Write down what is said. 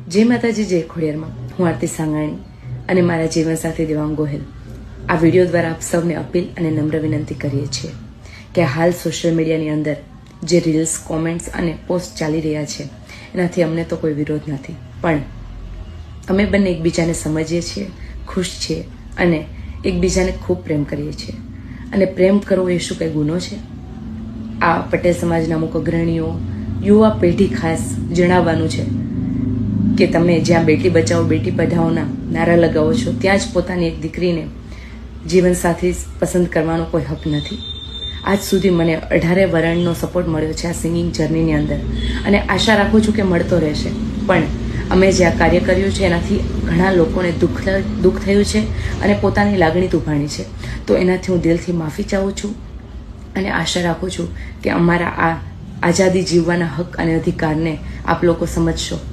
જય માતાજી, જય ખોડિયારમાં. હું આરતી સાંગાણી અને મારા જીવનસાથી દેવાંગ ગોહિલ આ વિડીયો દ્વારા આપ સૌને અપીલ અને નમ્ર વિનંતી કરીએ છીએ કે હાલ સોશિયલ મીડિયાની અંદર જે રીલ્સ, કોમેન્ટ્સ અને પોસ્ટ ચાલી રહ્યા છે એનાથી અમને તો કોઈ વિરોધ નથી, પણ અમે બંને એકબીજાને સમજીએ છીએ, ખુશ છીએ અને એકબીજાને ખૂબ પ્રેમ કરીએ છીએ. અને પ્રેમ કરવો એ શું કંઈ ગુનો છે? આ પટેલ સમાજના અમુક અગ્રણીઓ, યુવા પેઢી ખાસ જણાવવાનું છે કે તમે જ્યાં બેટી બચાવો બેટી પઢાઓના નારા લગાવો છો ત્યાં જ પોતાની એક દીકરીને જીવનસાથી પસંદ કરવાનો કોઈ હક નથી. આજ સુધી મને 18 વરણનો સપોર્ટ મળ્યો છે આ સિંગિંગ જર્નીની અંદર અને આશા રાખું છું કે મળતો રહેશે. પણ અમે જે આ કાર્ય કર્યું છે એનાથી ઘણા લોકોને દુઃખ થયું છે અને પોતાની લાગણી દુભાણી છે, તો એનાથી હું દિલથી માફી ચાહું છું અને આશા રાખું છું કે અમારા આ આઝાદી જીવવાના હક અને અધિકારને આપ લોકો સમજશો